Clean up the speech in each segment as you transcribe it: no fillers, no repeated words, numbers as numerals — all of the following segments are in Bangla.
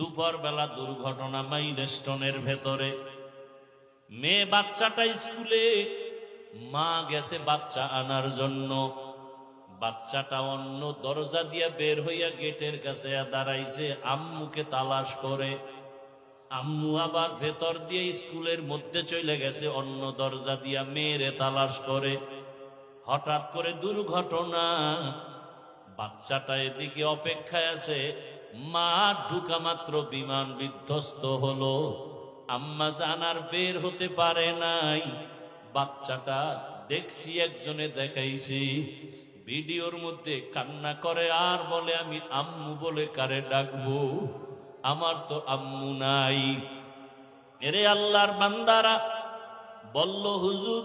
দুপুর বেলা দুর্ঘটনা মাইলস্টোনের ভেতরে। মেয়ে বাচ্চাটা স্কুলে, মা গেছে বাচ্চা আনার জন্য। বাচ্চাটা অন্য দরজা দিয়ে বের হইয়া গেটের কাছে দাঁড়াইছে, আম্মুকে তালাশ করে। আম্মু আবার ভেতর দিয়ে স্কুলের মধ্যে চলে গেছে অন্য দরজা দিয়া মেয়েরে তালাশ করে। হঠাৎ করে দুর্ঘটনা, বাচ্চাটা এদিকে অপেক্ষায় আছে, মা ঢুকা মাত্র বিমান বিধ্বস্ত হলো। আম্মা জানার বের হতে পারে নাই। বাচ্চাটা দেখছি, একজনে দেখাইছি ভিডিওর মধ্যে, কান্না করে আর বলে, আমি আম্মু বলে কারে ডাকবো, আমার তো আম্মু নাই। এরে আল্লাহর বান্দারা, বলল হুজুর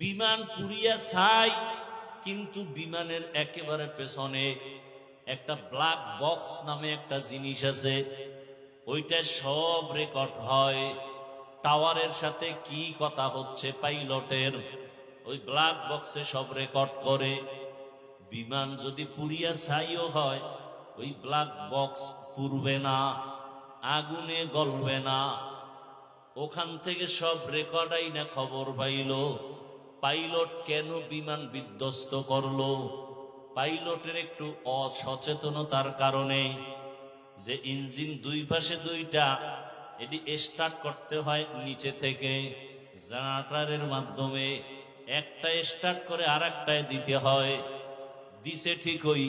বিমান পুড়িয়া ছাই, কিন্তু বিমানের একেবারে পেছনে একটা ব্ল্যাক বক্স নামে একটা জিনিস আছে, ওইটা সব রেকর্ড হয়। টাওয়ারের সাথে কি কথা হচ্ছে পাইলটের, ওই ব্ল্যাক বক্সে সব রেকর্ড করে। বিমান যদি পুড়িয়া ছাইও হয়, ওই ব্ল্যাক বক্স পুড়বে না, আগুনে গলবে না। ওখান থেকে সব রেকর্ড আইনা খবর পাইল পাইলট কেন বিমান বিধ্বস্ত করলো। পাইলটের একটু অসচেতনতার কারণে, যে ইঞ্জিন দুই পাশে দুইটা, এটি স্টার্ট করতে হয় নিচে থেকে জেনারেটরের মাধ্যমে, একটা স্টার্ট করে আর একটায় দিতে হয়। দিছে ঠিকই,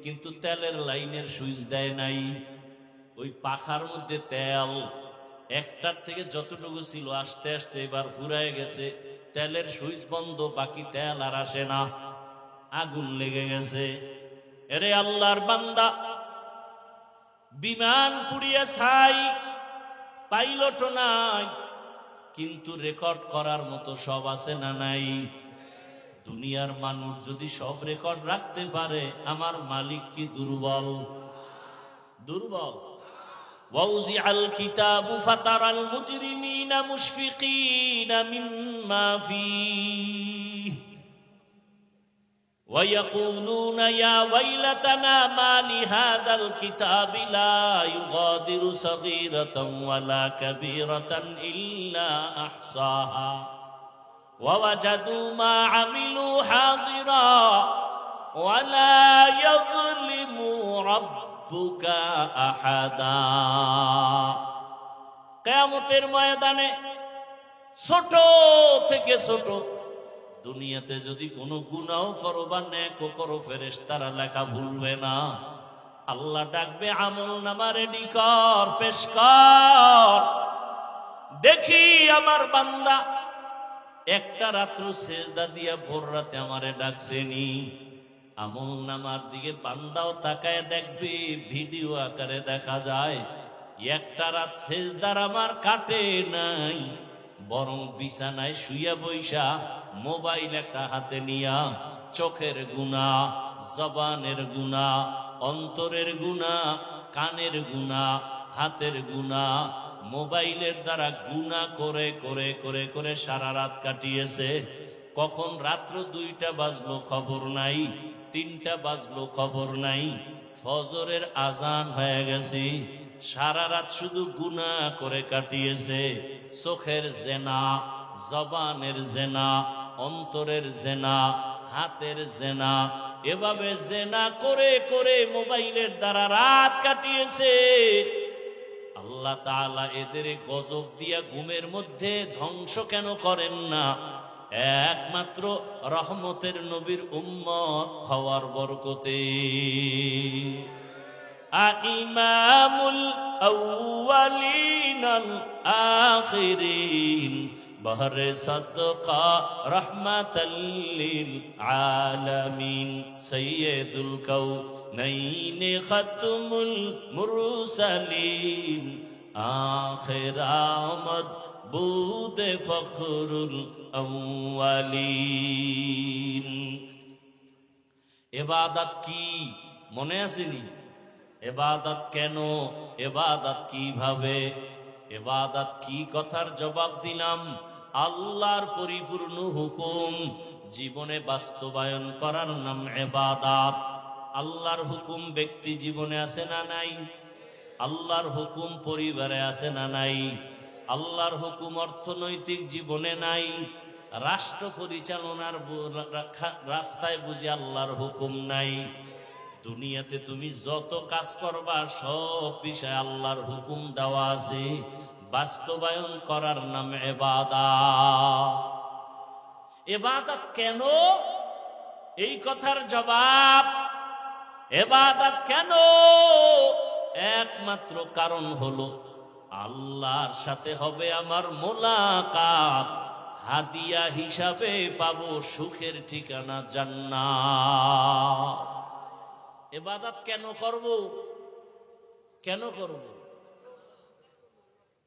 কিন্তু তেলের লাইনের সুইচ দেয় নাই। ওই পাখার মধ্যে তেল একটার থেকে যতটুকু ছিল আস্তে আস্তে এবার ফুরায় গেছে, তেলের সুইচ বন্ধ, বাকি তেল আর আসে না, আগুন লেগে গেছে। এরে আল্লাহর বান্দা, বিমান পুড়িয়া ছাই, পাইলটও নাই, কিন্তু রেকর্ড করার মতো সব আছে না নাই? দুনিয়ার মানুষ যদি সব রেকর্ড রাখতে পারে, আমার মালিক কি দুর্বল? দুর্বল। وَوُزِعَ الْكِتَابُ فَتَرَى الْمُجْرِمِينَ مُشْفِقِينَ مِمَّا فِيهِ وَيَقُولُونَ يَا وَيْلَتَنَا مَا لِهَذَا الْكِتَابِ لَا يُغَادِرُ صَغِيرَةً وَلَا كَبِيرَةً إِلَّا أَحْصَاهَا وَوَجَدُوا مَا عَمِلُوا حَاضِرًا وَلَا يَظْلِمُ رَبُّكَ أَحَدًا। কিয়ামতের ময়দানে ছোট থেকে ছোট, দুনিয়াতে যদি কোনো গুনাহ করো বা নেকও করো, ফেরেশতারা লেখা ভুলবে না। আল্লাহ ডাকবে, আমল নামা রেডি কর, পেশ কর, দেখি আমার বান্দা একটা রাত্র সেজদা দিয়া ভোর রাতে আমারে ডাকছেনি। আমল নামার দিকে বান্দাও তাকায় দেখবে, ভিডিও আকারে দেখা যায় একটা রাত সেজদার আমার কাটে নাই, বরং বিছানায় শুইয়া বইসা মোবাইল একটা হাতে নিয়া চোখের গুনাহ, জবানের গুনাহ, অন্তরের গুনাহ, কানের গুনাহ, হাতের গুনাহ, মোবাইলের দ্বারা গুনাহ করে করে করে করে সারা রাত কাটিয়েছে। কখন রাত্র 2টা বাজলো খবর নাই, 3টা বাজলো খবর নাই, ফজরের আজান হয়ে গেছে, সারা রাত শুধু গুনাহ করে কাটিয়েছে। চোখের জেনা, জবানের জেনা, অন্তরের জেনা, হাতের জেনা, এভাবে জেনা করে করে মোবাইলের দ্বারা রাত কাটিয়েছে। আল্লাহ তাআলা এদের গজব দিয়া ঘুমের মধ্যে ধ্বংস কেন করেন না? একমাত্র রহমতের নবীর উম্মত হওয়ার বরকতে। ইমামুল আউয়ালিন আল আখিরিন বহরে সাদকা রহমাতাল লিল আলামিন সাইয়্যিদুল কাউনাইন খাতমুল মুরসালিন আখির আমদ বুদ ফখরুল আউয়ালিন। ইবাদত কি মনে আসেনি? ইবাদত কেন? ইবাদত কিভাবে? ইবাদত কি কথার জবাব দিলাম। আল্লাহর পরিপূর্ণ হুকুম জীবনে বাস্তবায়ন করার নাম ইবাদত। আল্লাহর হুকুম ব্যক্তি জীবনে আছে না নাই? আল্লাহর হুকুম পরিবারে আছে না নাই? আল্লাহর হুকুম অর্থনৈতিক জীবনে নাই? রাষ্ট্র পরিচালনার রাস্তায় বুঝি আল্লাহর হুকুম নাই? দুনিয়াতে তুমি যত কাজ করবা সব বিষয়ে আল্লাহর হুকুম দেওয়া আছে, বাস্তবায়ন করার নাম ইবাদত। ইবাদত কেন? এই কথার জবাব, ইবাদত কেন, একমাত্র কারণ হলো আল্লাহর সাথে হবে আমার মোলাকাত, হাদিয়া হিসাবে পাবো সুখের ঠিকানা জান্নাত। ইবাদত কেন করব? কেন করব?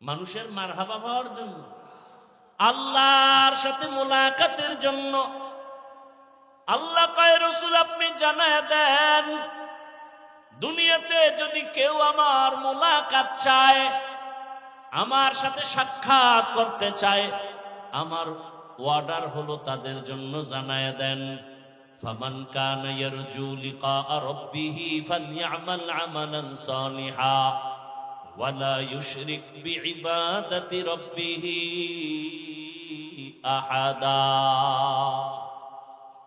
মানুষের মারহাবা পাওয়ার জন্য, আল্লাহর সাথে মোলাকাতের জন্য। আল্লাহ কয়, রাসূল আপনি জানায় দেন, দুনিয়াতে যদি কেউ আমার মোলাকাত চায়, আমার সাথে সাক্ষাৎ করতে চায়, আমার অর্ডার হলো তাদের জন্য জানায় দেন, ফামান কানা ইয়ারজু লিকা রাব্বিহি ফালইআমাল আমালান সালিহা ওয়ালা ইউশরিক বিইবাদাতি রাব্বিহি আহাদা।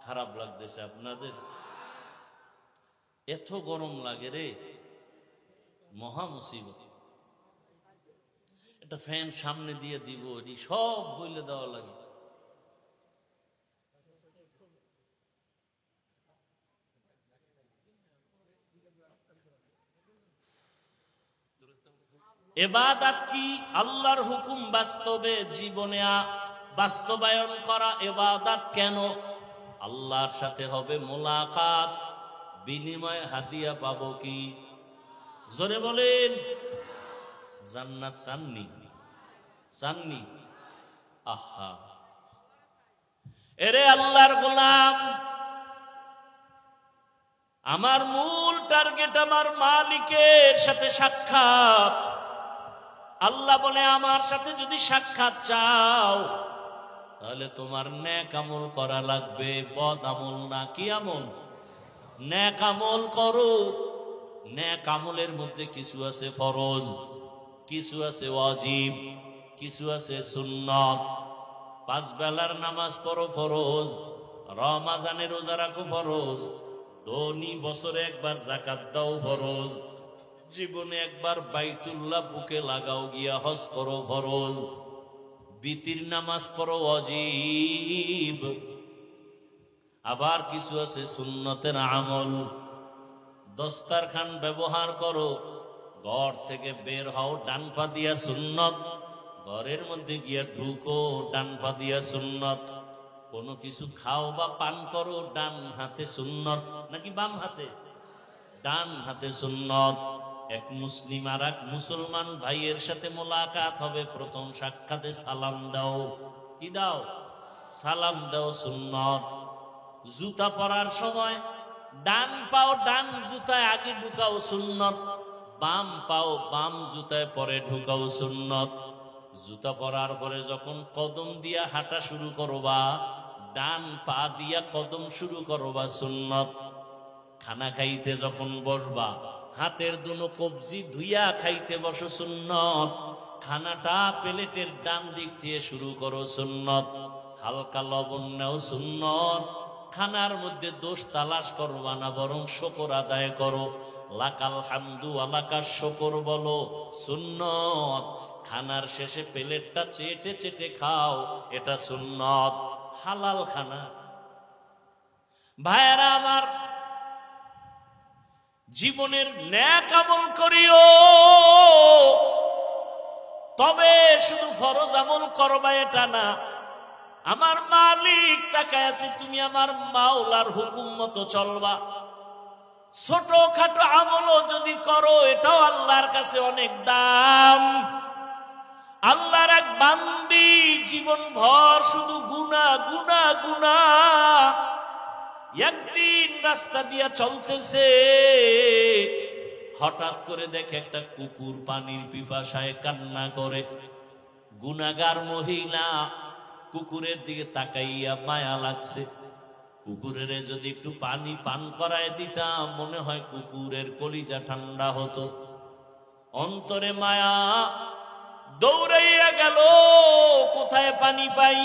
খারাপ লাগতেছে আপনাদের? এত গরম লাগে রে, মহা মুসিবত। একটা ফ্যান সামনে দিয়ে দিব, এটি সব বইলে দেওয়া লাগে। ইবাদত কি? আল্লাহর হুকুম বাস্তবে জীবনে বাস্তবায়ন করা ইবাদত। কেন? আল্লাহর সাথে হবে মোলাকাত, বিনিময়ে হাদিয়া পাবো কি? জোরে বলেন। জান্নাত চাননি? চাননি? আহা, এরে আল্লাহর গোলাম, আমার মূল টার্গেট আমার মালিকের সাথে সাক্ষাৎ। আল্লাহ বলে, আমার সাথে যদি সাক্ষাৎ চাও তাহলে তোমার নেক আমল করা লাগবে, বদ আমল না। কি আমল? নেক আমল করো। নেক আমলের মধ্যে কিছু আছে ফরজ, কিছু আছে ওয়াজিব, কিছু আছে সুন্নাত। 5 বেলার নামাজ পড়ো ফরজ, রমজানে রোজা রাখো ফরজ, ধনী বছরে একবার যাকাত দাও ফরজ, জীবনে একবার বাইতুল্লাহ বুকে লাগাও গিয়া হজ করো ফরজ, বিতির নামাজ পড়ো ওয়াজিব। আবার কিছু আছে সুন্নতের আমল। দস্তারখান ব্যবহার করো, ঘর থেকে বের হও ডান পা দিয়া সুন্নত, ঘরের মধ্যে গিয়া ঢুকো ডান পা দিয়া সুন্নত। কোনো কিছু খাও বা পান করো ডান হাতে সুন্নত, নাকি বাম হাতে? ডান হাতে সুন্নত। এক মুসলিম আর এক মুসলমান ভাইয়ের সাথে মোলাকাত হবে, প্রথম সাক্ষাতে সালাম দাও। কি দাও? সালাম দাও, সুন্নত। জুতা পরার সময় ডান পাও ডান জুতায় আগে ঢুকাও, সুন্নত। বাম পাও বাম জুতায় পরে ঢুকাও, সুন্নত। জুতা পরার পরে যখন কদম দিয়া হাঁটা শুরু করবা, ডান পা দিয়া কদম শুরু করবা, সুন্নত। খানা খাইতে যখন বসবা, হাতের দুনো কবজি ধুইয়া খাইতে বসো, সুন্নত। খানাটা প্লেটের ডান দিক দিয়ে শুরু করো, সুন্নত। হালকা লবণ নাও, সুন্নত। খানার মধ্যে দোষ তালাশ করবা না, বরং শুকর আদায় করো। লাকাল হামদু আলাকার শুকর বলো, সুন্নত। খানার শেষে প্লেটটা চেটে চেটে খাও, এটা সুন্নত। হালাল খানা। ভাইয়েরা আমার, জীবনের নেক আমল করিও, তবে শুধু ফরজ আমল করবা এটা না। আমার মালিক তাকায় আছে, তুমি আমার মাওলার হুকুম মতো চলবা। ছোট খাটো আমলও যদি করো, এটাও আল্লাহর কাছে অনেক দাম। আল্লাহর এক বান্দি জীবন ভর শুধু গুনাহ গুনাহ গুনাহ। একদিন রাস্তা দিয়া চলতেছে, হঠাৎ করে দেখে একটা কুকুর পানির পিপাসায় কান্না করে। গুনাহগার মহিলা কুকুরের দিকে তাকাইয়া মায়া লাগছে। কুকুরের যদি একটু পানি পান করায় দিতাম, মনে হয় কুকুরের কলিজা ঠান্ডা হতো। অন্তরে মায়া, দৌড়াইয়া গেল কোথায় পানি পাই।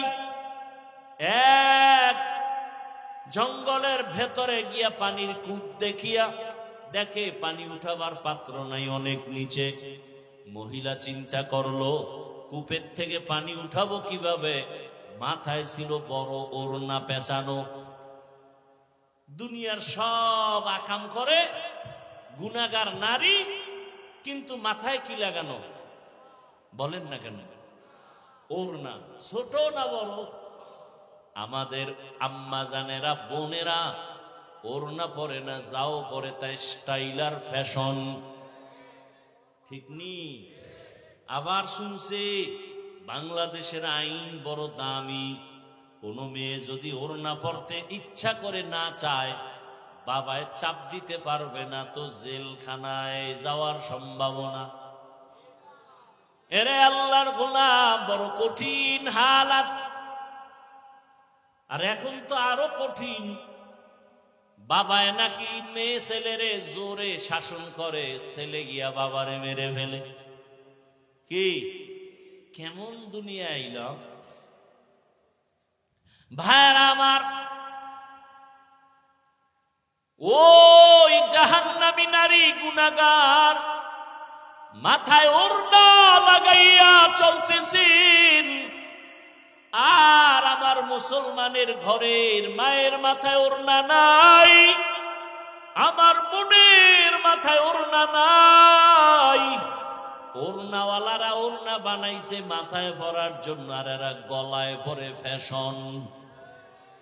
এক জঙ্গলের ভেতরে গিয়া পানির কূপ দেখিয়া দেখে পানি উঠাবার পাত্র নাই, অনেক নিচে। মহিলা চিন্তা করলো কূপের থেকে পানি উঠাবো কিভাবে? মাথায় ছিল বড় ওড়না পেঁচানো। দুনিয়ার সব আকাম করে, গুনাহগার নারী, কিন্তু মাথায় কি লাগানো বলেন না কেন? ওড়না। ছোট না বড়? আমাদের আম্মা জানেরা, বোনেরা ওড়না পরে না, যাও পরে, তাই স্টাইলার ফ্যাশন, ঠিক নি? আবার শুনছি বাংলাদেশের আইন বড় দামি, কোন মেয়ে যদি ওড়না পরতে ইচ্ছা করে না চায়, বাবায় চাপ দিতে পারবে না, তো জেলখানায় যাওয়ার সম্ভাবনা। এরে আল্লাহর গোলাম, বড় কঠিন হালাত। আর এখন তো আরো কঠিন, বাবায় নাকি মেয়ে ছেলেরে জোরে শাসন করে, ছেলে গিয়া বাবারে মেরে ফেলে। কি কেমন দুনিয়া আইল ভাইরা আমার! ওই জাহান্নামী নারী গুনাহগার মাথায় ওড়না লাগাইয়া চলতেছেন, আর আমার মুসলমানের ঘরের মায়ের মাথায় ওড়না নাই, আমার বোনের মাথায় ওড়না নাই। ওড়নাওয়ালারা ওড়না বানাইছে মাথায় পরার জন্য, আর এরা গলায় পরে ফ্যাশন,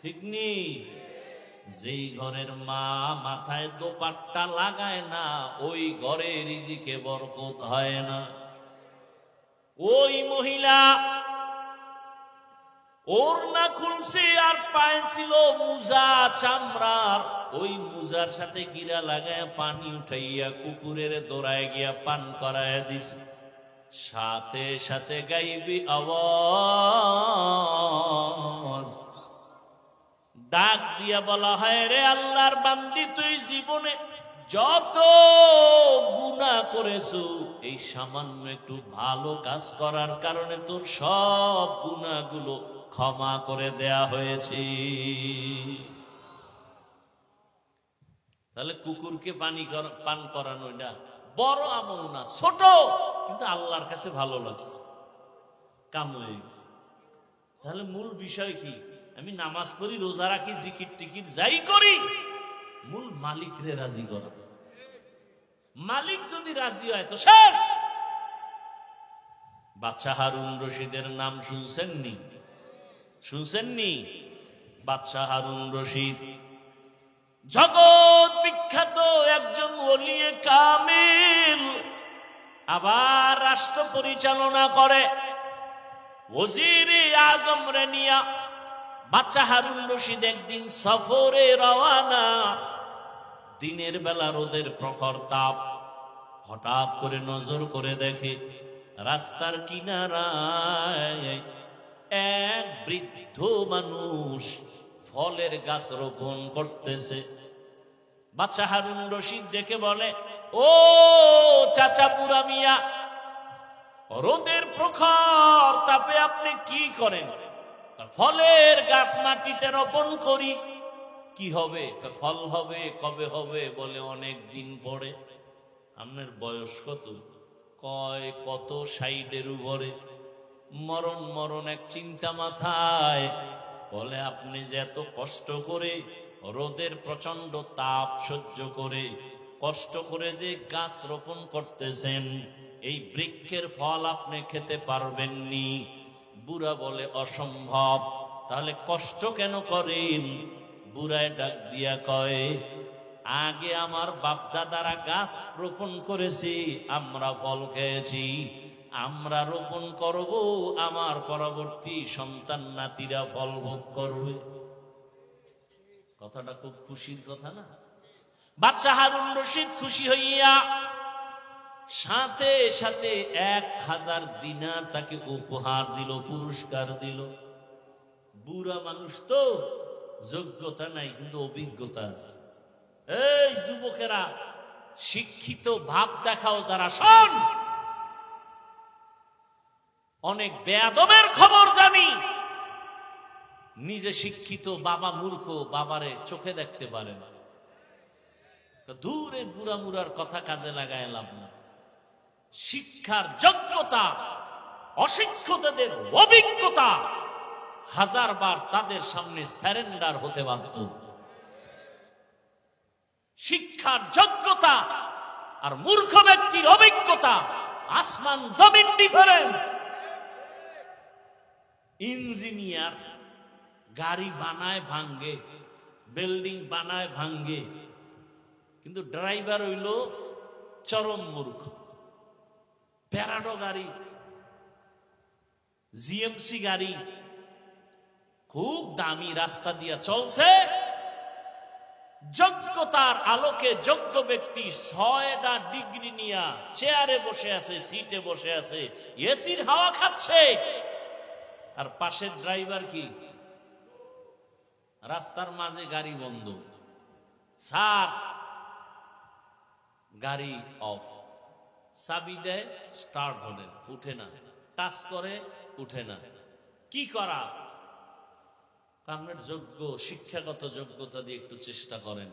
ঠিক নি? যেই ঘরের মা মাথায় দোপাট্টা লাগায় না, ওই ঘরে রিজিকে বরকত হয় না। ওই মহিলা ওড়না খুলছে আর পায়ে ছিল মুজা চামড়ার, ওই মুজার সাথে গিরা লাগায় পানি উঠাইয়া কুকুরের দৌড়ায় গিয়া পান করায় দিছে। সাথে সাথে গাইবি আওয়াজ ডাক দিয়া বলা হয়, রে আল্লাহর বান্দি, তুই জীবনে যত গুনাহ করেছো, এই সামান্য একটু ভালো কাজ করার কারণে তোর সব গুনাহগুলো ক্ষমা করে দেয়া হয়েছে। তাহলে কুকুরকে পান করানো এটা বড় আমল না, ছোট, কিন্তু আল্লাহর কাছে ভালো লাগছে, কাম হয়ে গেছে। তাহলে মূল বিষয় কি? আমি নামাজ পড়ি, রোজা রাখি, জিকির টিকির যাই করি, মূল মালিক রে রাজি করা। মালিক যদি রাজি হয় তো শেষ। বাদশাহ হারুন রশিদের নাম শুনছেননি? শুনছেননি? বাদশাহ হারুন রশিদ জগৎ বিখ্যাত একজন ওলিয়ে কামিল, আবার রাষ্ট্র পরিচালনা করে। ওজিরে আজম রে নিয়া বাদশাহ হারুন রশিদ একদিন সফরে রওয়ানা। দিনের বেলা রোদের প্রখর তাপ, হঠাৎ করে নজর করে দেখে রাস্তার কিনারায় এক বৃদ্ধ মানুষ ফলের গাছ রোপণ করতেছে। বাদশাহ হারুন রশিদ দেখে বলে, ও চাচা বুড়া মিয়া, রোদের প্রখর তাপে আপনি কি করেন? ফলের গাছ মাটিতে রোপণ করি। কি হবে? ফল হবে। কবে হবে? বলে অনেক দিন পরে। আপনার বয়স কত? কয় কত 60-এর উপরে। মরণ মরণ এক চিন্তা মাথায়। বলে আপনি যে এত কষ্ট করে রোদের প্রচন্ড তাপ সহ্য করে কষ্ট করে যে গাছ রোপণ করতেছেন, এই বৃক্ষের ফল আপনি খেতে পারবেননি। বুড়া বলে অসম্ভব। তাহলে কষ্ট কেন করেন? বুড়ায় ডাক দিয়া কয়, আগে আমার বাপদাদারা গাছ রোপণ করেছি, আমরা ফল খেয়েছি, আমরা রোপণ করব, আমার পরবর্তী সন্তান নাতিরা ফল ভোগ করবে। কথাটা খুব খুশির কথা না? বাদশাহ হারুন রশিদ খুশি হইয়া সাথে সাথে 1000 দিনার তাকে উপহার দিল, পুরস্কার দিল। বুড়া মানুষ তো, যোগ্যতা নাই কিন্তু অভিজ্ঞতা আছে। এই যুবকেরা, শিক্ষিত ভাব দেখাও যারা, শোন, অনেক বেয়াদবের খবর জানি, নিজে শিক্ষিত, বাবা মূর্খ, বাবারে চোখে দেখতে পারে না। দূরে বুড়া মুড়ার কথা কাজে লাগায় লাভ না। শিক্ষার যোগ্যতা, অশিক্ষিতদের অভিজ্ঞতা হাজারবার তাদের সামনে স্যারেন্ডার হতে বাধ্য। শিক্ষার যোগ্যতা আর মূর্খ ব্যক্তির অভিজ্ঞতা আসমান জমিন ডিফারেন্স। ইঞ্জিনিয়ার গাড়ি বানায় ভাঙ্গে, বিল্ডিং বানায় ভাঙ্গে, কিন্তু ড্রাইভার হইল চরম মূর্খ। প্যারাডো গাড়ি, জিএমসি গাড়ি খুব দামি রাস্তা দিয়া চলছে, যোগ্যতার আলোকে যোগ্য ব্যক্তি 6টা ডিগ্রি নিয়া চেয়ারে বসে আছে, সিটে বসে আছে, এসির হাওয়া খাচ্ছে, আর পাশের ড্রাইভার কি রাস্তার মাঝে গাড়ি বন্ধ, স্যার গাড়ি অফ, চাবি দেয় স্টার্ট হলে উঠে না, টাচ করে উঠে না, কি করা? আপনার যোগ্য শিক্ষাগত যোগ্যতা দিয়ে একটু চেষ্টা করেন।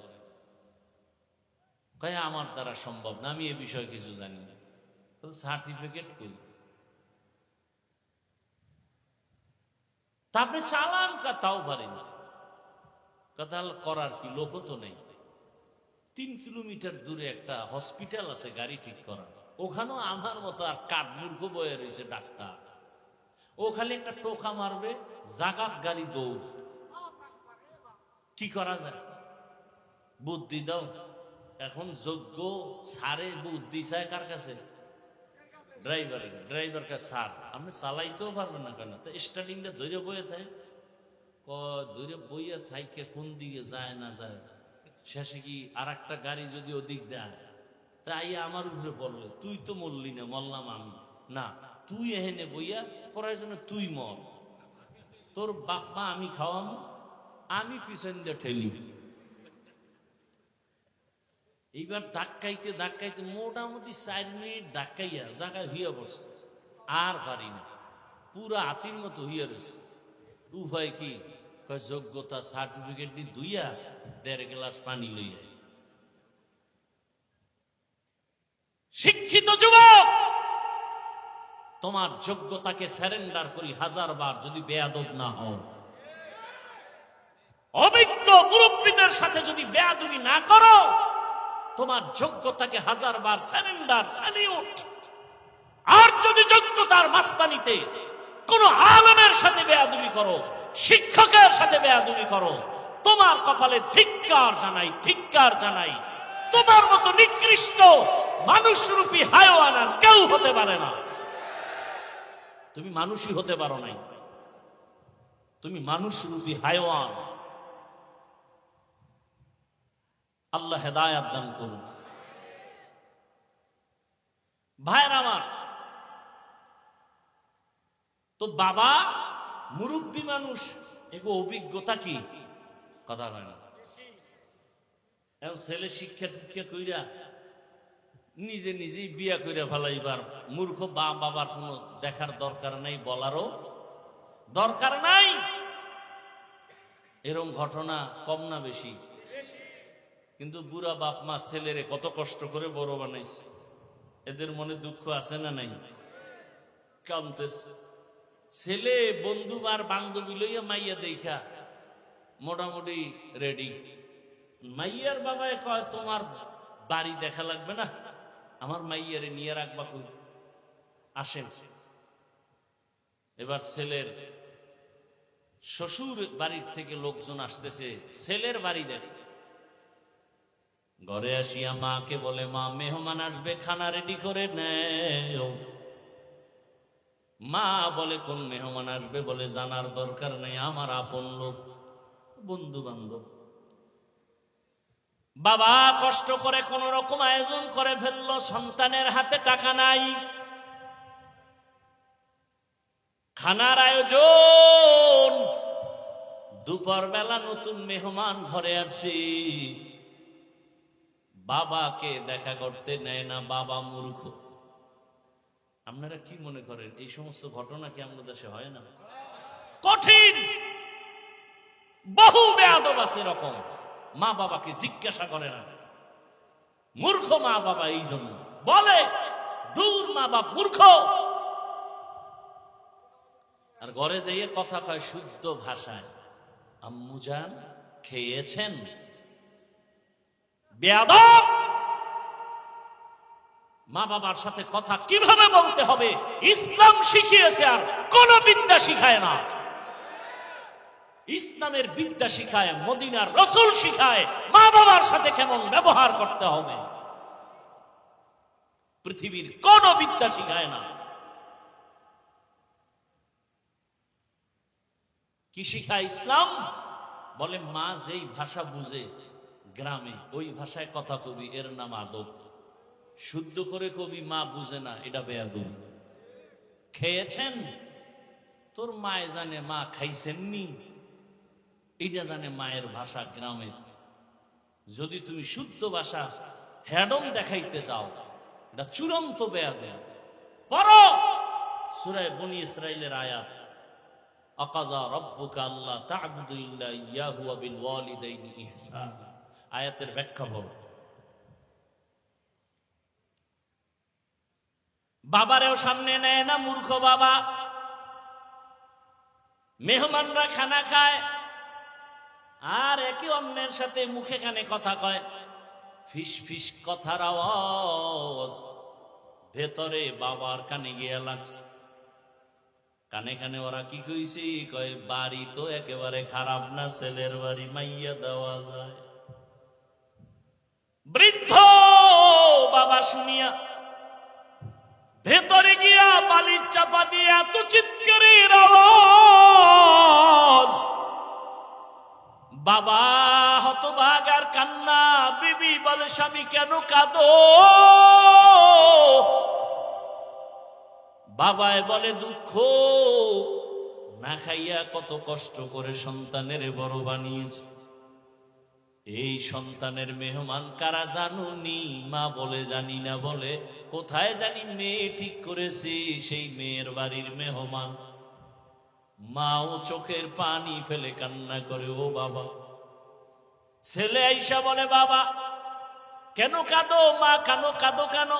কয় আমার দ্বারা সম্ভব না, আমি এ বিষয়ে কিছু জানি না। সার্টিফিকেট কই? তা আপনি চালান তাও পারি না। কথা করার কি লোক তো নেই। 3 কিলোমিটার দূরে একটা হসপিটাল আছে গাড়ি ঠিক করার, ওখানেও আমার মতো আর কাঠ মূর্খ বয়ে রয়েছে ডাক্তার। ও খালি একটা টোকা মারবে, জাগাত গাড়ি দৌড়। কি করা যায়? বুদ্ধি দাও। এখন যোগ্য সারে বুদ্ধি চায় কার কাছে? ড্রাইভার কাছে। স্যার আপনি চালাইতেও পারবেন না কেন? তো স্টার্টিংটা ধৈর্য বইয়ে থাকে, ধৈর্য বইয়ে থাইকে কোন দিকে যায় না যায়, শেষে কি আর একটা গাড়ি যদি ওদিক দেয়, তাই আমার উপরে বললে তুই তো মরলি না, মরলাম আমি না, তুই এহেনে বইয়া পড়ার জন্য তুই মর, তোর বাপ মা আমি খাওয়াম, আমি পিছন দিয়ে ঠেলি। এইবার ধাক্কাইতে ধাক্কাইতে মোটামুটি 4 মিনিট ধাক্কাইয়া জায়গায় হইয়া বসছে, আর পারি না, পুরা হাতির মতো হইয়া রয়েছে। উপায় কি? যোগ্যতা সার্টিফিকেট দিয়ে দুইয়া 1.5 গ্লাস পানি লইয়া। শিক্ষিত যুবক, তোমার যোগ্যতাকে স্যারেন্ডার করি 1000 বার, যদি বেয়াদব না হও। অভিজ্ঞ মুরব্বীদের সাথে যদি বেয়াদবি না করো, তোমার যোগ্যতাকে 1000 বার স্যারেন্ডার, স্যালিউট। আর যদি যোগ্যতার মাস্তানিতে কোন আলেমের সাথে বেয়াদবি করো, শিক্ষকের সাথে বেয়াদবি করো, তোমার কপালে ধিক্কার জানাই, ধিক্কার জানাই। তোমার মতো নিকৃষ্ট মানুষরূপী হায়াওয়ান আর কেউ হতে পারে না। তুমি মানুষই হতে পারো নাই, তুমি মানুষরূপী হায়াওয়ান। আল্লাহ হেদায়াত দান করুন। ভাইয়ের আমার, তো বাবা মুরব্বী মানুষ, এগো অভিজ্ঞতা কি? কথা হয় না। এখন ছেলে শিক্ষা দীক্ষা কইরা নিজে নিজেই বিয়া কইরা ফেলাইবার মূর্খ বাবার কোনো দেখার দরকার নাই, বলারও দরকার নাই। এরকম ঘটনা কম না বেশি? কিন্তু বুড়া বাপ মা ছেলেরে কত কষ্ট করে বড় বানাইছে, এদের মনে দুঃখ আছে না নাই? কাঁদতেছে। ছেলে বন্ধু আর বান্ধবী লইয়া মাইয়া দেখা মোটামুটি রেডি। মাইয়ার বাবায় কয় তোমার বাড়ি দেখা লাগবে না, আমার মাইয়ারে নিয়ে রাখবা কই, আসেন। এবার ছেলের শ্বশুর বাড়ির থেকে লোকজন আসতেছে, ছেলের বাড়ি দেখ। ঘরে আসিয়া মাকে বলে, মা মেহমান আসবে, খানা রেডি করে নেও। মা বলে, কোন মেহমান আসবে? বলে জানার দরকার নেই, আমার আপন লোক, বন্ধু বান্ধব। বাবা কষ্ট করে কোন রকম আয়োজন করে ফেললো, সন্তানের হাতে টাকা নাই, খানার আয়োজন। দুপুর বেলা নতুন মেহমান ঘরে আসে, বাবাকে দেখা করতে নেয় না, বাবা মূর্খ। আপনারা কি মনে করেন এই সমস্ত ঘটনা কি আমাদের দেশে হয় না? কঠিন, বহু বেয়াদব আছে এরকম, মা বাবাকে জিজ্ঞাসা করে না। মূর্খ মা বাবা এই জন্য বলে, দূর মা বাপ মূর্খ। আর ঘরে যেয়ে কথা কয় শুদ্ধ ভাষায়, আম্মুজান খেয়েছেন। বেয়াদব। মা বাবার সাথে কথা কিভাবে বলতে হবে ইসলাম শিখিয়েছে, আর কোন বিদ্যা শিখায় না। ইসলামের বিদ্যা শিখায়, মদিনার রাসূল শিখায় মা বাবার সাথে কেমন ব্যবহার করতে হবে। পৃথিবীর কোন বিদ্যা শিখায় না। কি শিখায় ইসলাম? বলে মা যেই ভাষা বুঝে গ্রামে ওই ভাষায় কথা কবি, এর নাম আদব। শুদ্ধ করে কবি মা বুঝে না, এটা বেয়াদবি। খেয়েছেন, তোর মায়ে জানে মা খাইছেননি, এটা জানে মায়ের ভাষা গ্রামে। যদি তুমি শুদ্ধ ভাষা হেডম দেখাইতে চাও, এটা চূড়ান্ত বেয়াদবি। পড়ো সূরা বনী ইসরাঈলের আয়াত, আকাযা রাব্বুকা আল্লা তা'বুদু ইল্লা ইয়াহু ওয়া বিল ওয়ালিদাইনি ইহসানা। আয়াতের ব্যাখ্যা বলো। বাবারেও সামনে নেয় না, মূর্খ বাবা। মেহমানরা খানা খায় আর একে অন্যের সাথে মুখে কানে কথা কয়, ফিস ফিস কথার আওয়াজ ভেতরে বাবার কানে গিয়ে লাগছে। কানে কানে ওরা কি কইছে, কয় বাড়ি তো একেবারে খারাপ না, ছেলের বাড়ি মাইয়া দেওয়া যায়। বৃদ্ধ বাবা শুনিয়া ভেতরে গিয়া বালির চাপা দিয়ে এত চিৎকারের আওয়াজ, বাবা হতভাগ আর কান্না। বিবি বলে, স্বামী কেন কাঁদো? বাবায় বলে, দুঃখ না খাইয়া কত কষ্ট করে সন্তানের বড় বানিয়েছে। এই সন্তানের মেহমান কারা জানুনি? মা বলে জানি না। বলে কোথায় জানি মেয়ে ঠিক করেছি, সেই মেয়ের বাড়ির মেহমান। মাও চোখের পানি ফেলে কান্না করে, ও বাবা। ছেলে আইসা বলে, বাবা কেন কাঁদো? মা কানো কাঁদো কেন?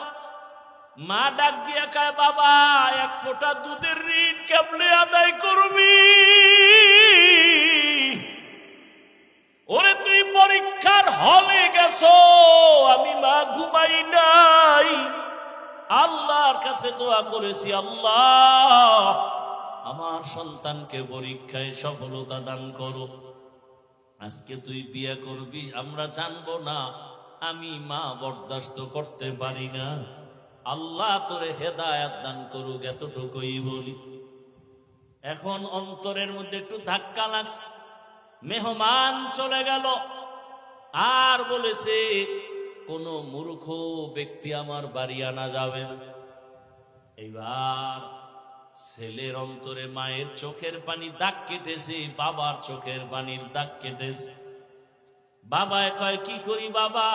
মা ডাক দিয়া কয়, বাবা এক ফোঁটা দুধের ঋণ কেমনে আদায় করবি? ওরে তুই পরীক্ষার হলে গেছো, আমি মা ঘুমাই নাই, আল্লাহর কাছে দোয়া করেছি, আল্লাহ আমার সন্তানকে পরীক্ষায় সফলতা দান করো। আজকে তুই বিয়ে করবি, আমরা জানবো না, আমি মা বরদাস্ত করতে পারি না, আল্লাহ তোরে হেদায়েত দান করুক, এতটুকুই বলি। এখন অন্তরের মধ্যে একটু ধাক্কা লাগছে। মেহমান চলে গেল আর বলেছে, কোন মূর্খ ব্যক্তি আমার বাড়ি আনা যাবে না। এইবার ছেলের অন্তরে মায়ের চোখের পানি দাগ কেটেছে, বাবার চোখের পানির দাগ কেটেছে। বাবায় কয়, কি করি বাবা?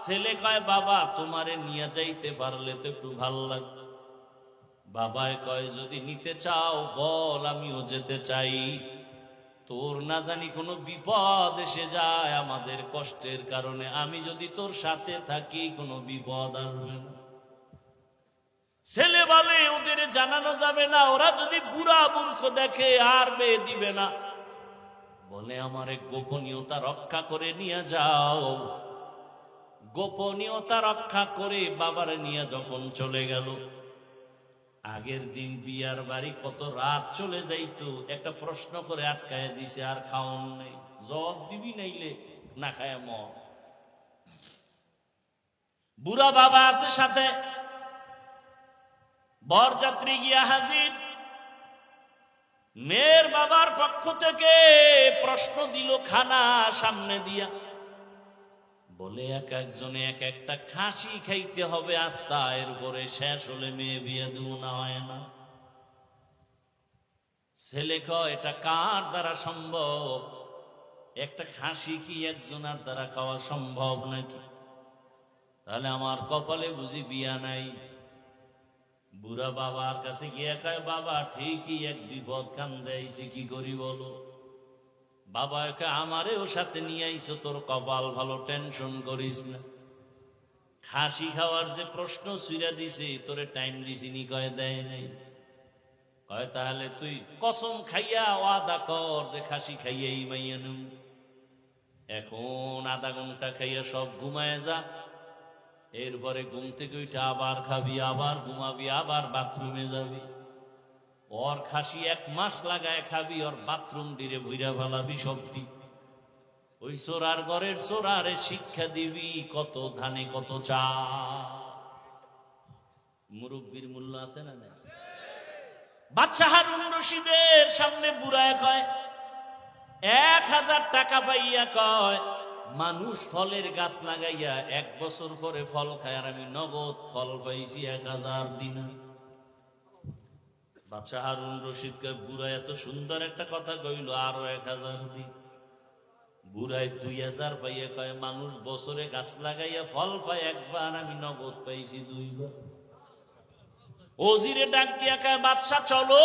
ছেলে কয়, বাবা তোমারে নিয়ে যাইতে পারলে তো একটু ভাল লাগবে। বাবায় কয়, যদি নিতে চাও বল, আমিও যেতে চাই। তোর না জানি কোনো বিপদ এসে যায় আমাদের কষ্টের কারণে, আমি যদি তোর সাথে থাকি কোনো বিপদ আসবে না। ছেলে বলে, ওদের জানানো যাবে না, ওরা যদি বুড়া মূর্খ দেখে আর মেয়ে দিবে না। বলে, আমারে গোপনীয়তা রক্ষা করে নিয়ে যাও। গোপনীয়তা রক্ষা করে বাবারে নিয়ে যখন চলে গেল, আগের দিন বিয়ার বাড়ি কত রাত চলে যাইতো, একটা প্রশ্ন করে আটকায় দিছে, আর খাওন নেই, জব দিবি নাইলে না খায় ম। বুড়া বাবা আছে সাথে, বরযাত্রী গিয়া হাজির। মেয়ের বাবার পক্ষ থেকে প্রশ্ন দিল খানা সামনে দিয়া, বলে এক একজনে এক একটা খাসি খাইতে হবে, আস্তা এরপরে শেষ হলে মেয়ে বিয়ে দেব না, হয় না। ছেলে কয়, এটা কার দ্বারা সম্ভব? একটা খাসি কি একজনের দ্বারা খাওয়া সম্ভব নাকি? তাহলে আমার কপালে বুঝি বিয়া নাই। বুড়া বাবার কাছে গিয়ে কয়, বাবা ঠিকই এক বিপদ কান্দে আইছে, কি করি বলো? বাবা একে আমারেও সাথে নিয়ে আইছো, তোর কপাল ভালো, টেনশন করিস না। খাসি খাওয়ার যে প্রশ্ন সুইরা দিছে, তোরে টাইম দিছিনি? কয় দেয় নাই। কয় তাহলে তুই কসম খাইয়া ওয়াদা কর যে খাসি খাইয়াই মাইয়া নেব। এখন আধা ঘন্টা খাইয়া সব ঘুমায় যা, এরপরে ঘুম থেকে উঠে আবার খাবি, আবার ঘুমাবি, আবার বাথরুমে যাবি। ওর খাসি 1 মাস লাগায় খাবি, ওর বাথরুম দিয়ে ভুইরা ফেলাবি সবটি। ওই চোরার ঘরের চোরারে শিক্ষা দিবি কত ধানে কত চা। মুরব্বীর মূল্য আছে না? বাদশা হারুন রশিদের সামনে বুড়ায় কয়, 1000 টাকা পাইয়া কয়, মানুষ ফলের গাছ লাগাইয়া 1 বছর পরে ফল খায়, আর আমি নগদ ফল পাইছি 1000 দিনার। বাদশা হারুন রশিদ কয়, বুড়া এত সুন্দর একটা কথা কইল, আরো 1000 দিন। বুড়ায় 2000 পাইয়া কয়, মানুষ বছরে গাছ লাগাইয়া ফল পায় একবার, আমি নগদ পাইছি 2 বার। ওজিরে ডাক দিয়া কয়, বাদশা চলো,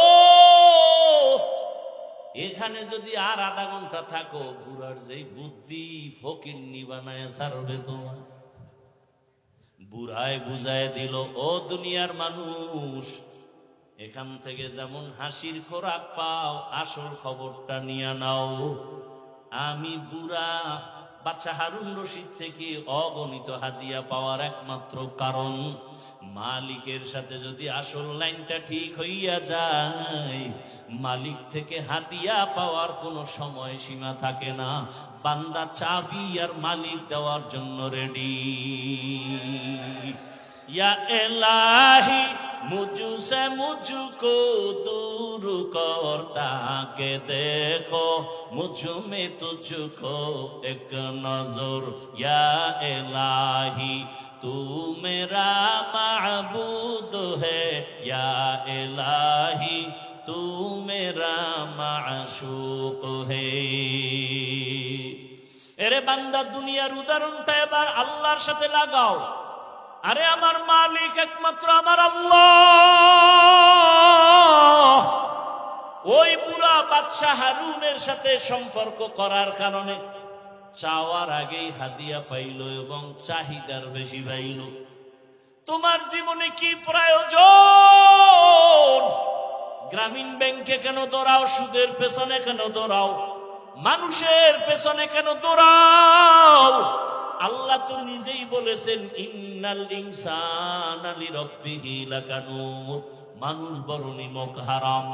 এখানে যদি আর আধা ঘন্টা থাকো, বুড়ার যেই বুদ্ধি ফকিন্নি বানায় ছাড়বে তোমার। বুড়ায় বুঝায় দিল, ও দুনিয়ার মানুষ, এখান থেকে যেমন হাসির খোরাক পাও, আসল খবরটা নিয়ে নাও। আমি বুড়া বাদশা হারুন রশিদ থেকে অগণিত হাদিয়া পাওয়ার একমাত্র কারণ, মালিকের সাথে যদি আসল লাইনটা ঠিক হইয়া যায়, মালিক থেকে হাদিয়া পাওয়ার কোনো সময় সীমা থাকে না। বান্দা চাবি আর মালিক দেওয়ার জন্য রেডি। या इलाही मुझसे मुझको दूर करता के देखो मुझ में तुझको एक नजर। या इलाही तू मेरा माबूद है, या इलाही तू मेरा माशूक है। এরে বান্দা, দুনিয়ার উদাহরণটা এবার আল্লাহর সাথে লাগাও। আরে আমার মালিক একমাত্র আমার আল্লাহ। ওই বুড়া বাদশা হারুনের সাথে সম্পর্ক করার কারণে চাওয়ার আগেই হাদিয়া পাইল এবং চাহিদার বেশি পাইল। তোমার জীবনে কি প্রয়োজন? গ্রামীণ ব্যাংকে কেন দৌড়াও? সুদের পেছনে কেন দৌড়াও? মানুষের পেছনে কেন দৌড়াও? আল্লাহ তো নিজেই বলেছেন, ইন্নাল ইনসানা লিরাব্বিহি লাকানুত, মানুষ বড় নিমক হারাম,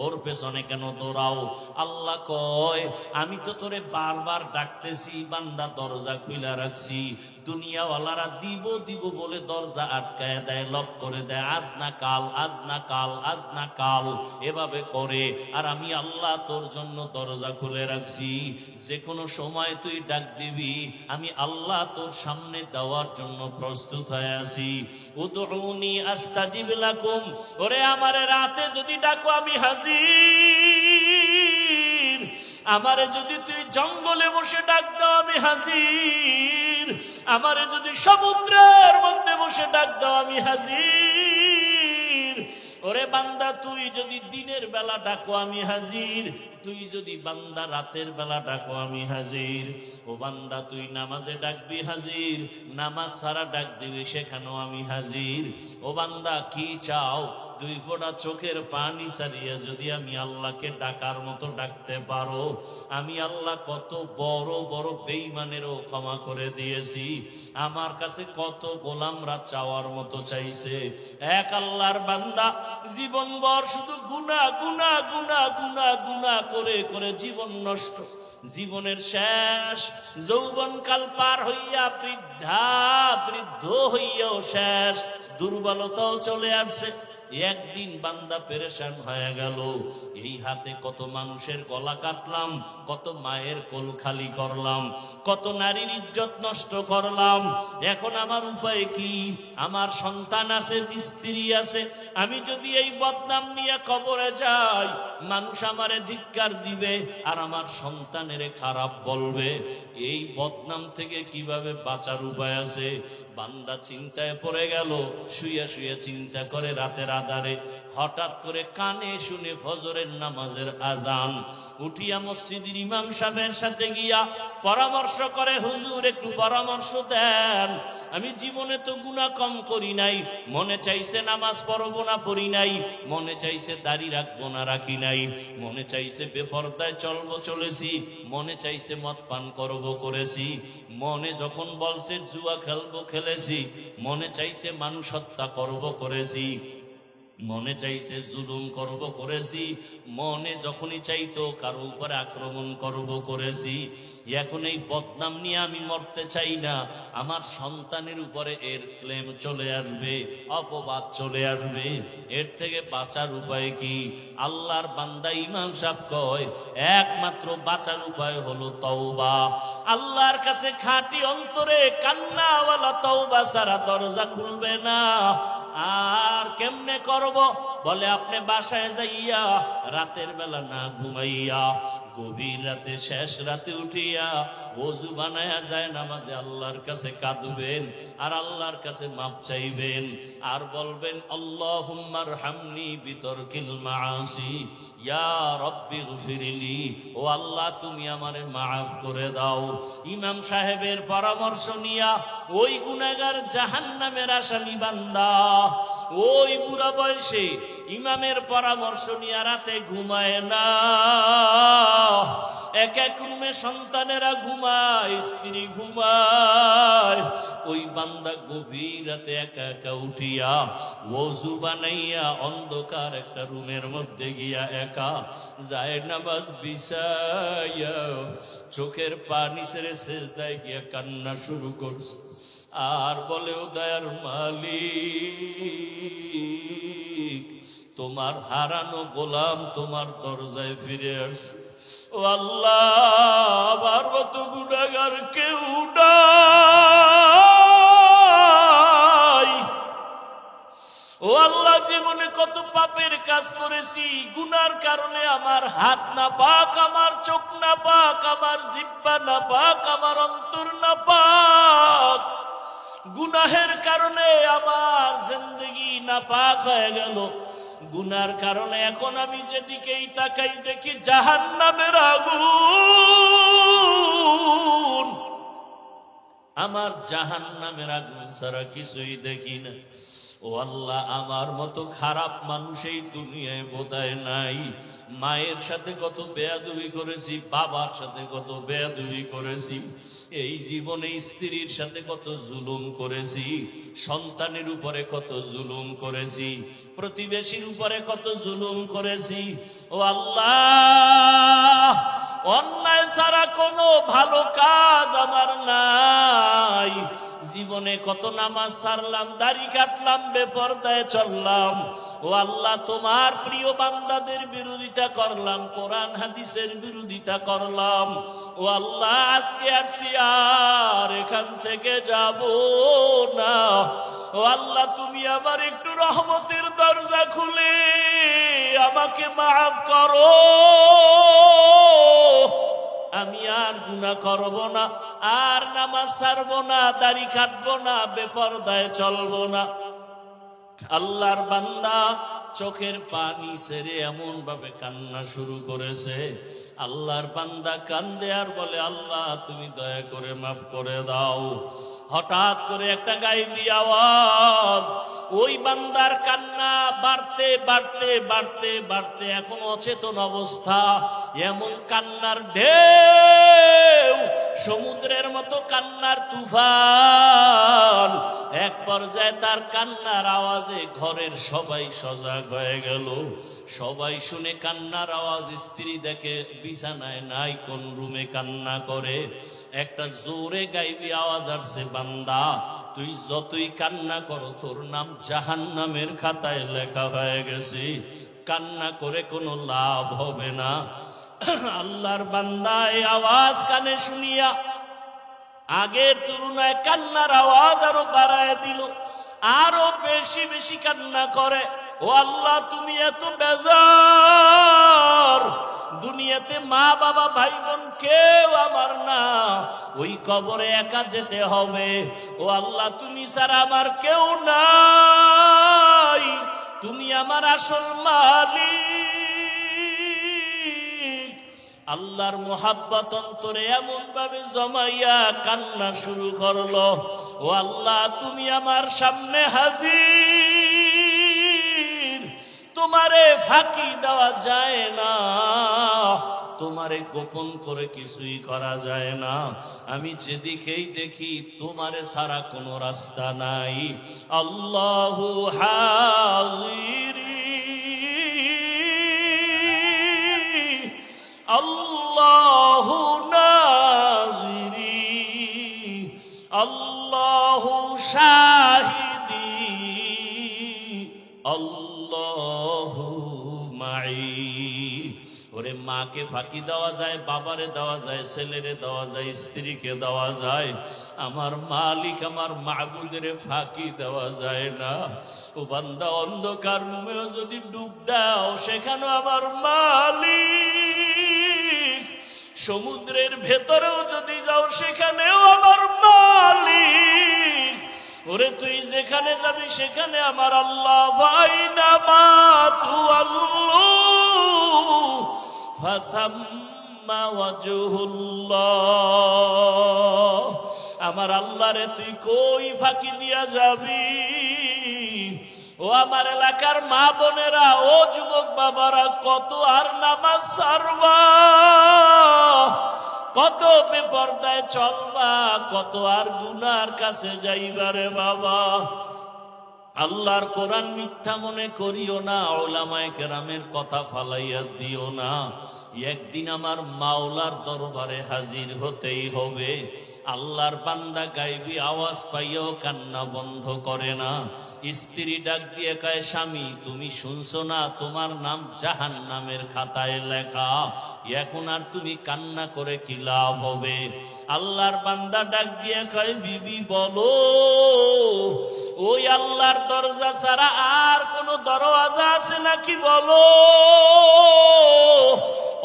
ওর পেছনে কেন দৌড়াও? আল্লাহ কয়, আমি তো তোরে বারবার ডাকতেছি, বান্দা দরজা খুইলা রাখছি। দুনিয়াওয়ালারা দিব দিব বলে দরজা আটকায় দেয়, লক করে দেয়, আজ না কাল, আজ না কাল, আজ না কাল এভাবে করে। আর আমি আল্লাহ তোর জন্য দরজা খুলে রাখছি, যে কোনো সময় তুই ডাক দিবি, আমি আল্লাহ তোর সামনে দেওয়ার জন্য প্রস্তুত হয়ে আছি। উদউনি আস্তাজিব লাকুম, ওরে আমারে রাতে যদি ডাকো আমি হাজির। আমারে যদি তুই জঙ্গলে বসে ডাক দাও আমি হাজির। আমারে যদি সমুদ্রের মধ্যে বসে ডাক দাও আমি হাজির। ওরে বান্দা, তুই যদি দিনের বেলা ডাকো আমি হাজির, তুই যদি বান্দা রাতের বেলা ডাকো আমি হাজির। ও বান্দা, তুই নামাজে ডাকবি হাজির, নামাজ ছাড়া ডাক দিবি সেখানেও আমি হাজির। ও বান্দা, কি চাও? 2 ফোঁটা চোখের পানি ছাড়িয়ে যদি আমি আল্লাহকে ডাকার মতো ডাকতে পারো, আমি আল্লাহ কত বড় বড় বেঈমানেরও ক্ষমা করে দিয়েছি। আমার কাছে কত গোলামরা চাওয়ার মতো চাইছে। এক আল্লাহর বান্দা জীবনভর শুধু গুনাহ গুনাহ গুনাহ গুনাহ গুনাহ করে করে জীবন নষ্ট। জীবনের শেষ যৌবনকাল পার হইয়া বৃদ্ধ হইয়াও শেষ, দুর্বলতাও চলে আসছে। একদিন বান্দা পেরেশান হয়ে গেল, এই হাতে কত মানুষের গলা কাটলাম, কত মায়ের কোল খালি করলাম, কত নারীর ইজ্জত নষ্ট করলাম, এখন আমার উপায় কি? আমার সন্তান আছে, স্ত্রী আছে, আমি যদি এই বদনাম নিয়ে কবরে যাই, মানুষ আমারে ধিক্কার দিবে আর আমার সন্তানের খারাপ বলবে। এই বদনাম থেকে কিভাবে বাঁচার উপায় আছে? বান্দা চিন্তায় পড়ে গেল, শুয়ে শুয়ে চিন্তা করে রাতের আধারে, হঠাৎ করে কানে শুনে ফজরের নামাজের আজান। উঠিয়া মসজিদের ইমাম সাহেবের সাথে গিয়া পরামর্শ করে, হুজুর একটু পরামর্শ দেন, আমি জীবনে তো গুনাহ কম করি নাই, মনে চাইছে নামাজ পড়বো না পড়ি নাই, মনে চাইছে দাড়ি রাখবো না রাখি নাই, মনে চাইছে বেপরদায় চলবো চলেছি, মনে চাইছে মদ পান করবো করেছি, মনে যখন বলছে জুয়া খেলবো খেলেছি, মনে চাইছে মানুষ হত্যা করবো করেছি, মনে চাইছে জুলুম করব করেছি, মনে যখনই চাইতো কারো উপরে আক্রমণ করব করেছি। এখন এই বদনাম নিয়ে আমি মরতে চাই না, আমার সন্তানের উপরে এর ক্লেম চলে আসবে, অপবাদ চলে আসবে। এর থেকে বাঁচার উপায় কি? আল্লাহর বান্দা ইমাম সাহেব কয়, একমাত্র বাঁচার উপায় হলো তওবা। আল্লাহর কাছে খাঁটি অন্তরে কান্নাওয়ালা তওবা ছাড়া দরজা খুলবে না। আর কেমনে করব? বলে আপনি বাসায় যাইয়া রাতের বেলা না ঘুমাইয়া, গভীর রাতে শেষ রাতে উঠিয়া ওযু বানায়া যায় নামাজে আল্লাহর কাছে কাঁদবেন আর আল্লাহর কাছে মাপ চাইবেন আর বলবেন, আল্লাহুম্মা আরহামনি বিতরকিল মাআসি, ইয়া রাব্বি গফিরলি, ও আল্লাহ তুমি আমারে মাফ করে দাও। ইমাম সাহেবের পরামর্শ নিয়া ওই গুনাহগার জাহান্নামের আসামি বান্দা ওই বুড়া বয়সে ইমামের পরামর্শ নিয়ে রাতে ঘুমায় না। এক এক রুমে সন্তানেরা ঘুমায়, স্ত্রী ঘুমায়, ওই বান্দা গভীর রাতে একা একা উঠিয়া ওযু বানাইয়া অন্ধকার একটা রুমের মধ্যে গিয়া একা যায় নামাজ বিছাইয়া চোখের পানি ছেড়ে সেজদায় গিয়া কান্না শুরু করছে আর বলে, ও দয়ার মালিক, তোমার হারানো গোলাম তোমার দরজায় ফিরে আসছে। ও আল্লাহ, আমার মতো গুনাহগার কেউ নাই। ও আল্লাহ, জীবনে কত পাপের কাজ করেছি, গুনার কারণে আমার হাত না পাক, আমার চোখ না পাক, আমার জিহ্বা না পাক, আমার অন্তর না পাক। গুনাহের কারণে আমার জিন্দেগি নাপাক হয়ে গেল। গুনার কারণে এখন আমি যেদিকেই তাকাই দেখি জাহান্নামের আগুন। আমার জাহান্নামের আগুন ছাড়া কিছুই দেখি না। ও আল্লাহ, আমার মতো খারাপ মানুষ এই দুনিয়ায় বোধহয় নাই। মায়ের সাথে কত বেয়াদবি করেছি, বাবার সাথে কত বেয়াদবি করেছি, এই জীবনে স্ত্রীর সাথে কত জুলুম করেছি, সন্তানের উপরে কত জুলুম করেছি, প্রতিবেশীর উপরে কত জুলুম করেছি। ও আল্লাহ, অন্যায় ছাড়া কোনো ভালো কাজ আমার নাই। জীবনে কত নামাজ ছাড়লাম, দাড়ি কাটলাম, বেপরদায় চললাম। ও আল্লাহ, তোমার প্রিয় বান্দাদের বিরোধিতা করলাম, কোরআন হাদিসের বিরোধিতা করলাম। ও আল্লাহ, আজকে আসছি আর এখান থেকে যাব না। ও আল্লাহ, তুমি আমার একটু রহমতের দরজা খুলে আমাকে মাফ করো। আমি আর গুনাহ করব না, আর নামাজ ছাড়বো না, দাড়ি কাটবো না, বেপরদায় চলবো না। আল্লাহর বান্দা চোখের পানি ছেড়ে এমন ভাবে কান্না শুরু করেছে। আল্লাহর বান্দা কান্দে আর বলে, আল্লাহ তুমি দয়া করে মাফ করে দাও। হঠাৎ করে একটা গায়েবী আওয়াজ, ওই বান্দার কান্না বাড়তে বাড়তে বাড়তে বাড়তে এখন অচেতন অবস্থা। এমন কান্নার ঢেউ সমুদ্রের মতো কান্নার তুফান। এক পর্যায়ে তার কান্নার আওয়াজে ঘরের সবাই সজাগ হয়ে গেল। সবাই শুনে কান্নার আওয়াজ, স্ত্রী দেখে বিছানায় নাই, কোন রুমে কান্না করে। একটা জোরে গাইবি আওয়াজ আসছে, বান্দা তুই যতই কান্না করো তোর নাম জাহান্নামের খাতায় লেখা হয়ে গেছে, কান্না করে কোনো লাভ হবে না। আল্লাহর বান্দা এই আওয়াজ কানে শুনিয়া আগের তুলনায় কান্নার আওয়াজ আরো বাড়ায় দিল, আরো বেশি বেশি কান্না করে। ও আল্লাহ, তুমি এত বেজার, দুনিয়াতে মা বাবা ভাই বোন কেউ আমার না, ওই কবরে একা যেতে হবে। ও আল্লাহ, তুমি ছাড়া আমার কেউ নাই, তুমি আমার আসল মালিক। আল্লাহর মোহাব্বত অন্তরে এমন ভাবে জমাইয়া কান্না শুরু করলো। ও আল্লাহ, তুমি আমার সামনে হাজির, তোমারে ফাঁকি দেওয়া যায় না, তোমারে গোপন করে কিছুই করা যায় না। আমি যেদিকেই দেখি তোমারে ছাড়া কোনো রাস্তা নাই। আল্লাহু হাজিরি, আল্লাহু নাজিরি, আল্লাহু শাহিদি, আল্লাহু মাই। ওরে মাকে ফাঁকি দেওয়া যায়, বাবারে দেওয়া যায়, ছেলেরে দেওয়া যায়, স্ত্রীকে দেওয়া যায়, আমার মালিক আমার মাবুদের ফাঁকি দেওয়া যায় না। ও বান্দা, অন্ধকার রুমেও যদি ডুব দাও সেখানেও আমার মালিক, সমুদ্রের ভেতরেও যদি যাও সেখানেও আমার মালিক। ওরে তুই যেখানে যাবি সেখানে আমার আল্লাহ। ফাইনা মা তুআল্লু ফাসাম্মা ওয়াজহুল্লাহ। আমার আল্লাহরে তুই কই ফাঁকি দিয়া যাবি? ও আমার এলাকার মা বোনেরা, ও যুবক বাবারা, কত আর নামাজ ছাড়বা, কত বেপরদায় চলবা, কত আর গুনার কাছে যাইবারে বাবা। আল্লাহর কোরআন মিথ্যা মনে করিও না, উলামায়ে কেরামের কথা ফালাইয়া দিও না। একদিন আমার মাওলার দরবারে হাজির হতেই হবে। আল্লাহর বান্দা গায়বী আওয়াজ পাইয়াও কান্না বন্ধ করে না। স্ত্রী ডাক দিয়ে কয়, স্বামী তুমি শুনছো না, তোমার নাম জাহান্নামের খাতায় লেখা, এখন আর তুমি কান্না করে কি লাভ হবে? আল্লাহর বান্দা ডাক দিয়ে কয়, বিবি বলো, ওই আল্লাহর দরজা ছাড়া আর কোন দরওয়াজা আছে নাকি বলো,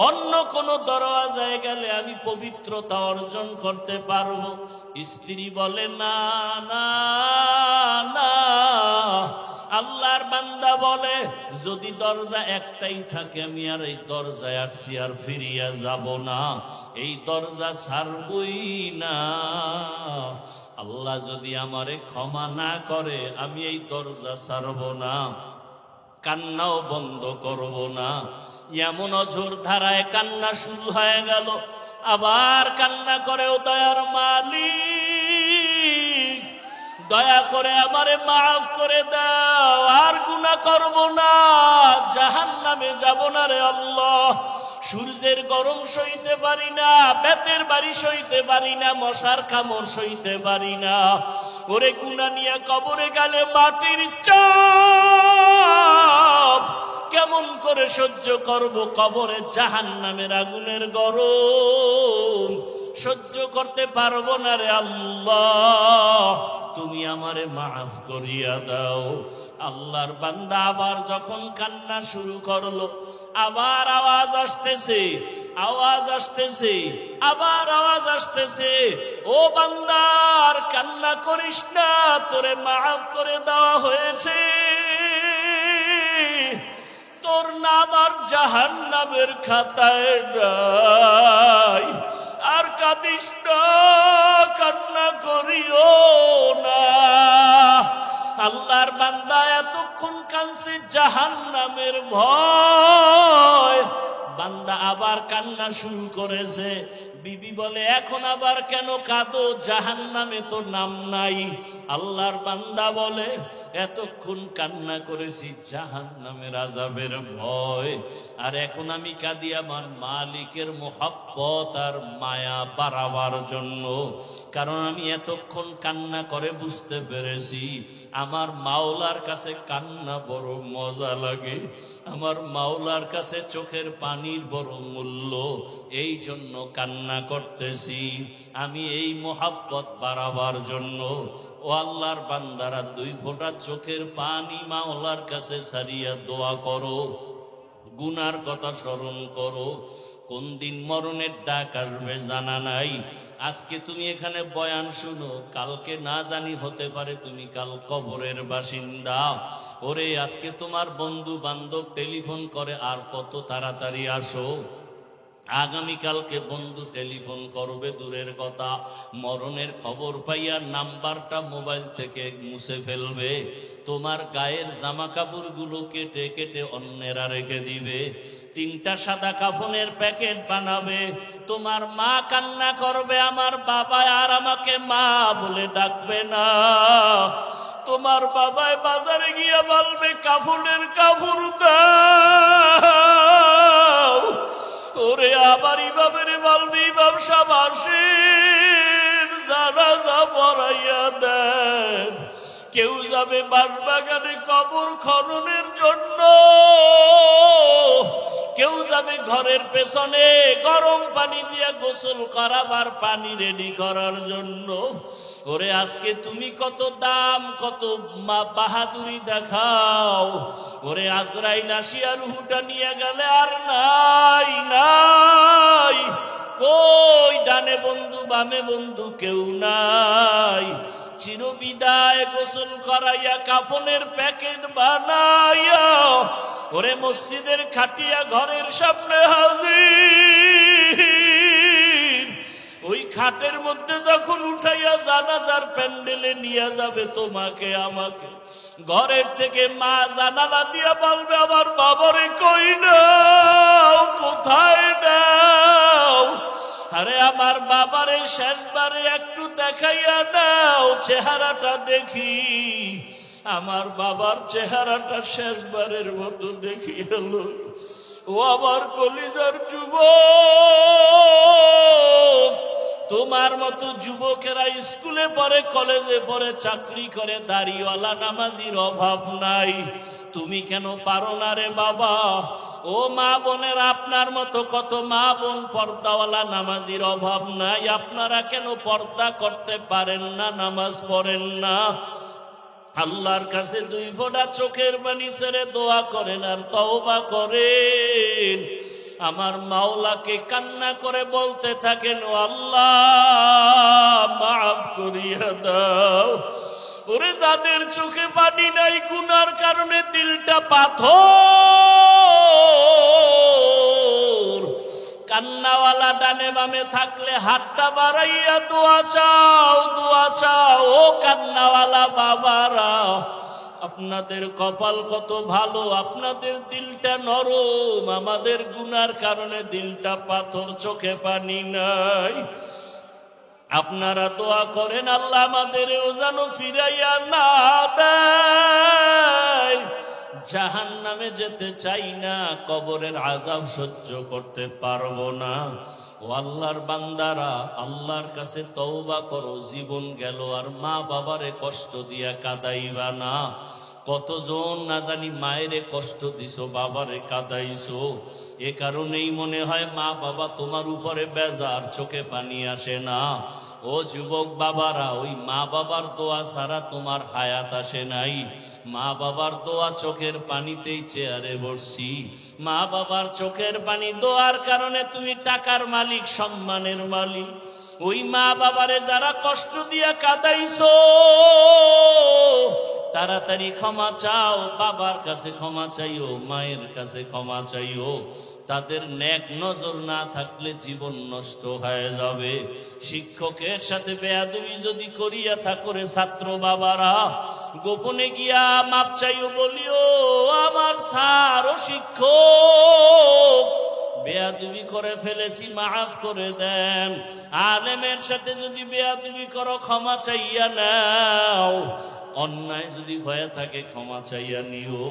অন্য কোন দরওয়াজায় গেলে আমি পবিত্রতা অর্জন করতে পারবো? স্ত্রী বলে, না না না। আল্লাহর বান্দা বলে, যদি দরজা একটাই থাকে আমি আর এই দরজায় আসছি আর ফিরিয়া যাব না, এই দরজা ছাড়বই না। আল্লাহ যদি আমারে ক্ষমা না করে আমি এই দরজা ছাড়ব না, কান্নাও বন্ধ করব না। এমন অঝোর ধারায় কান্না শুরু হয়ে গেল। আবার কান্না করে, ও দয়ার মালিক, দয়া করে আমারে মাফ করে দাও, আর গুনাহ করব না, জাহান্নামে যাব না রে আল্লাহ। সূর্যের গরম সইতে পারি না, বেতের বাড়ি সইতে পারি না, মশার কামড় সইতে পারি না। ওরে গুনাহ নিয়ে কবরে গেলে মাটির চাপ কেমন করে সহ্য করব? কবরে জাহান্নামের আগুনের গরম সহ্য করতে পারবো না রে আল্লাহ, তুমি আমারে মাফ করিয়া দাও। আল্লাহর বান্দা আবার যখন কান্না শুরু করলো, আবার আওয়াজ আসতেছে, আওয়াজ আসতেছে, আবার আওয়াজ আসতেছে, ও বান্দার কান্না করিস না, তোরে মাফ করে দেওয়া হয়েছে, তোর নাম আর জাহান্নামের খাতায় নাই, আর কাঁদিস না, কান্না করিও না। আল্লাহর বান্দা এতক্ষণ কাঁদছে জাহান্নামের ভয়, বান্দা আবার কান্না শুরু করেছে, বিবি বলে, এখন আবার কেন কাঁদো? জাহান্নামে তো নাম নাই। আল্লাহর বান্দা বলে, এতক্ষণ কান্না করেছি জাহান্নামের আযাবের ভয়, আর এখন আমি কাঁদি আমার মালিকের মুহাব্বত আর মায়া বাড়াবার জন্য। কারণ আমি এতক্ষণ কান্না করে বুঝতে পেরেছি আমার মাওলার কাছে কান্না বড় মজা লাগে, আমার মাওলার কাছে চোখের পানির বড় মূল্য, এই জন্য কান্না করতেছি আমি এই মুহাব্বত বাড়াবার জন্য। ও আল্লাহর বান্দারা, 2 ফোঁটা চোখের পানি মাওলার কাছে সারিয়া দোয়া করো, গুনার কথা স্মরণ করো। কোন দিন মরণের ডাক আসবে জানা নাই। আজকে তুমি এখানে বয়ান শুনো, কালকে না জানি হতে পারে তুমি কাল কবরের বাসিন্দা। ওরে আজকে তোমার বন্ধু বান্ধব টেলিফোন করে আর কত তাড়াতাড়ি আসো, আগামীকালকে বন্ধু টেলিফোন করবে দূরের কথা, মরণের খবর পাইয়া নাম্বারটা মোবাইল থেকে মুছে ফেলবে, তোমার গায়ের জামা কাপড়গুলো কেটে কেটে অন্যেরা রেখে দিবে, 3টা সাদা কাফনের প্যাকেট বানাবে। তোমার মা কান্না করবে, আমার বাবা আর আমাকে মা বলে ডাকবে না। তোমার বাবায় বাজারে গিয়া বলবে, কাফনের কাপড় দাও। ওরে আবার ইমামের বলবে, ইমাম সাহেব আসেন, জানাজা পড়াইয়া দেন। কেউ যাবে বাঁশবাগানে কবর খননের জন্য, কেউ যাবে ঘরের পেছনে গরম পানি দিয়ে গোসল করাবার পানি রেডি করার জন্য। ওরে আজকে তুমি কত দাম, কত বাহাদুরি দেখাও। ওরে আজরাইল আসিয়া রুহুটা নিয়ে গেলে আর নাই নাই, কই ডানে বন্ধু বামে বন্ধু কেউ নাই। চিরবিদায় গোসল করাইয়া কাফনের প্যাকেট বানাইয়া ওরে মসজিদের খাটিয়া ঘরের সামনে হাজির। ওই খাটের মধ্যে যখন উঠাইয়া জানাজার প্যান্ডেলে নিয়ে যাবে তোমাকে আমাকে, ঘরের থেকে মা জানালা দিয়া বলবে, আমার বাবারে কই নাও, কোথায় নাও? আরে আমার বাবারে শেষবারে একটু দেখাইয়া নাও, চেহারাটা দেখি। আমার বাবার চেহারাটা শেষবারের মতো দেখি এলো। ও আমার কলিজার যুবক, তোমার মতো যুবকেরা স্কুলে পড়ে, কলেজে পড়ে, চাকরি করে, দাড়িওয়ালা নামাজির অভাব নাই। তুমি কেন পারো না রে বাবা? ও মা বোনের, আপনার মতো কত মা বোন পর্দাওয়ালা নামাজির অভাব নাই। আপনারা কেন পর্দা করতে পারেন না, নামাজ পড়েন না? আল্লাহর কাছে 2 ফোঁটা চোখের পানি ছেড়ে দোয়া করেন আর তওবা করেন। আমার মাওলাকে কান্না করে বলতে থাকেন, ও আল্লাহ মাফ করিয়া দাও। ওরে যাদের চোখে পানি নাই, গুনার কারণে দিলটা পাথর, কান্নাওয়ালা ডানে বামে থাকলে হাতটা বাড়াইয়া দোয়া চাও, দোয়া চাও। ও কান্নাওয়ালা বাবারা, আপনাদের কপাল কত ভালো, আপনাদের দিলটা নরম। আমাদের গুনার কারণে দিলটা পাথর, চোখে পানি নাই। আপনারা দোয়া করেন আল্লাহ আমাদেরও যেন ফিরাইয়া না দেয়। জাহান্নামে যেতে চাই না, কবরের আযাব সহ্য করতে পারবো না। ও আল্লাহর বান্দারা, আল্লাহর কাছে তওবা করো। জীবন গেল আর মা বাবারে কষ্ট দিয়া কাঁদাইবা না। কতজন না জানি মায়েরে কষ্ট দিছো, বাবারে কাঁদাইছো। এ কারণেই মনে হয় মা বাবা তোমার উপরে বেজার, চোখে পানি আসে না। ও যুবক বাবারা, ওই মা বাবার দোয়া ছাড়া তোমার হায়াত আসে নাই। মা বাবার দোয়া চোখের পানিতেই চেয়ারে বসছি। মা বাবার চোখের পানি দোয়ার কারণে তুমি টাকার মালিক, সম্মানের মালিক। ওই মা বাবারে যারা কষ্ট দিয়া কাঁদাইছো, তাড়াতাড়ি ক্ষমা চাও। বাবার কাছে ক্ষমা চাইও, মায়ের কাছে ক্ষমা চাইও। তাদের নেক নজর না থাকলে জীবন নষ্ট হয়ে যাবে। শিক্ষকের সাথে বেয়াদবি যদি করিয়া থাকরে ছাত্র বাবারা, গোপনে গিয়া মাপ চাইও, বলিও আমার স্যার ও শিক্ষক, বেয়াদবি করে ফেলেছি, মাফ করে দেন। আলেমের সাথে যদি বেয়াদবি করো, ক্ষমা চাইয়া নাও। অন্যায় যদি হয়ে থাকে, ক্ষমা চাইয়া নিও।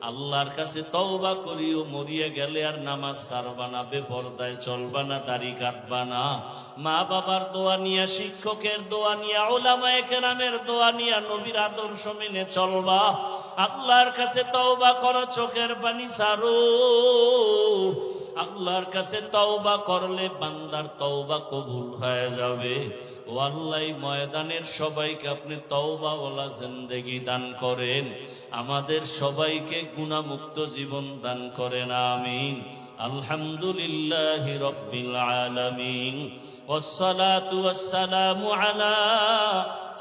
আল্লাহর কাছে তওবা করিও। মরিয়া গেলে আর নামাজ ছাড়বা না, বেপরদায় চলবা না, দাড়ি কাটবা না। মা বাবার দোয়া নিয়া, শিক্ষকের দোয়া নিয়া, উলামায়ে কেরামের দোয়া নিয়া, নবীর আদর্শ মেনে চলবা। আল্লাহর কাছে তওবা করো, চোখের পানি ছাড়ো। আল্লাহর কাছে তওবা করলে বান্দার তওবা কবুল হয়ে যাবে। ও আল্লাহ, ময়দানের সবাইকে আপনি তওবাওয়ালা জিন্দেগি দান করেন, আমাদের সবাইকে গুনাহমুক্ত জীবন দান করেন, আমিন। আলহামদুলিল্লাহি রাব্বিল আলামিন, ওয়াসসালাতু ওয়াসসালামু আলা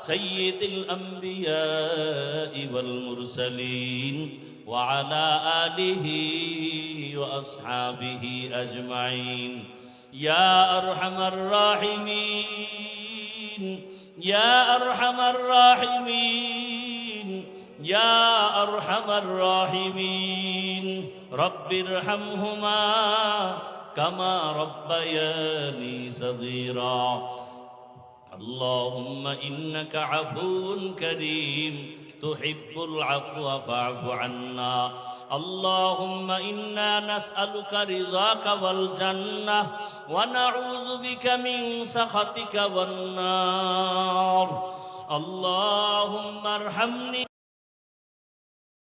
সাইয়্যিদিল আমবিয়াই ওয়াল মুরসালিন ওয়া আলা আলিহি ওয়া আসহাবিহি আজমাইন। ইয়া আরহামার রাহিমিন, ইয়া আরহামার রাহিমিন, ইয়া আরহামার রাহিমিন। রব্বিরহামহুমা কামা রব্বায়ানি সগীরা। اللهم إنك عفو كريم تحب العفو فاعف عنا. اللهم إنا نسألك رضاك والجنة ونعوذ بك من سخطك والنار. اللهم ارحمني